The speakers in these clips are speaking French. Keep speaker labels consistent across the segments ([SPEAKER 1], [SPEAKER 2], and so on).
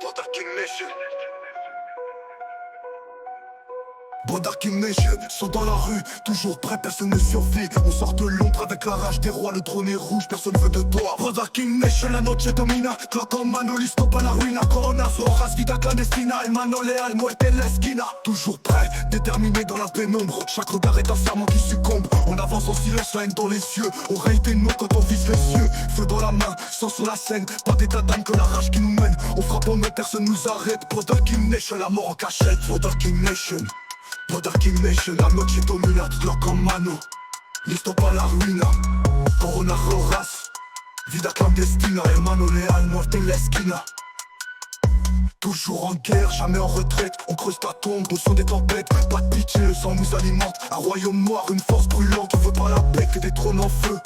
[SPEAKER 1] Brother King Nation. Brother King Nation sont dans la rue, toujours prêt, personne ne survit. On sort de l'ombre avec la rage des rois, le trône est rouge, personne veut de toi. Brother King Nation, la noche domina, clock en mano, listo pa la ruina. Coronazo, horas, vida clandestina, el mano leal, muerte en la esquina. Toujours prêt, déterminé dans la pénombre, chaque regard est un serment qui succombe. On avance en silence, la haine dans les yeux, oreille des noms quand on vise les cieux. Feu dans la main, sang sur la scène, pas d'état d'âme que la rage qui nous mène. On frappe en main, personne nous arrête. Brother King Nation, la mort en cachette. Brother King Nation. Brother King Nation, la noche domina, clock en mano, listo pa la ruina. Corona horas, vida clandestina, hermano leal, muerte en la esquina. Toujours en guerre, jamais en retraite, on creuse ta tombe au son des tempêtes. Pas de pitié, le sang nous alimente, un royaume noir, une force brûlante. On veut pas la paix, que des trônes en feu.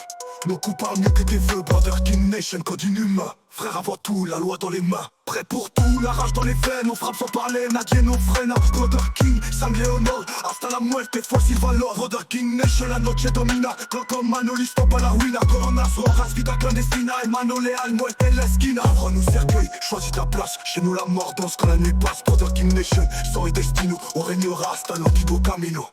[SPEAKER 1] Nos coups parlent mieux que tes vœux. Brother King Nation, code inhumain. Frère avant tout, la loi dans les mains. Prêt pour tout, la rage dans les veines. On frappe sans parler, nadie nos frères. Brother King, sangue honor, hasta la muerte, fuerza y valor. Brother King Nation, la noche domina. Clock en mano, listo pa la ruina. Coronazo, horas, vida clandestina, hermano leal, muerte en la esquina. Prends-nous cercueil, choisis ta place. Chez nous la mort danse quand la nuit passe. Brother King Nation, sang et destino. On régnera hasta l'antido camino.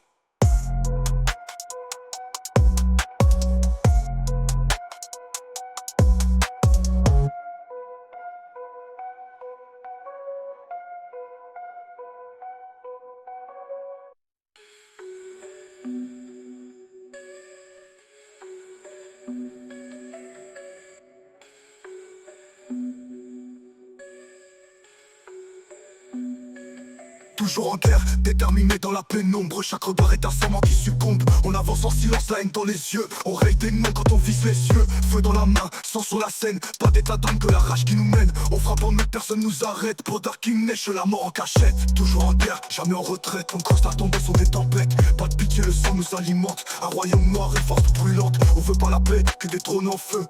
[SPEAKER 1] Toujours en guerre, déterminé dans la pénombre. Chaque regard est un serment qui succombe. On avance en silence, la haine dans les yeux. Oreille des noms quand on vise les cieux. Feu dans la main, sang sur la scène. Pas d'état d'âme que la rage qui nous mène. On frappe en nous, personne nous arrête. Brother King Nation, la mort en cachette. Toujours en guerre, jamais en retraite. On creuse ta tombe au son des tempêtes. Pas de pitié, le sang nous alimente. Un royaume noir et force brûlante. On veut pas la paix, que des trônes en feu.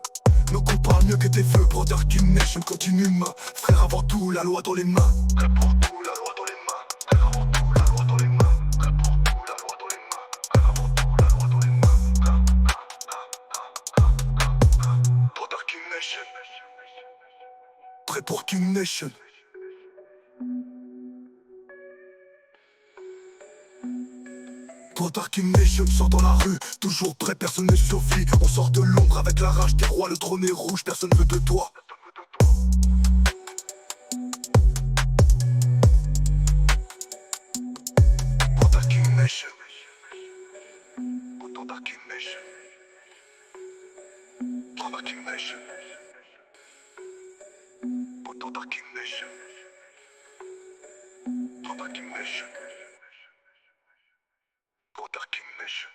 [SPEAKER 1] Nos coups parlent mieux que tes vœux. Brother King Nation, continue main. Frère avant tout, la loi dans les mains. Frère pour tout, la loi dans les mains. Frère avant tout, la loi dans les mains. Frère pour tout, la loi dans les mains. Frère avant tout, la loi dans les mains. Brother King Nation. Prêt pour King Nation. Brother King Nation sort dans la rue, toujours prêt, personne ne survit. On sort de l'ombre avec la rage des rois, le trône est rouge, personne veut de toi. Brother King Nation. Brother King Nation. Brother King Nation. Brother King Nation. Brother King Nation. Brother King Nation.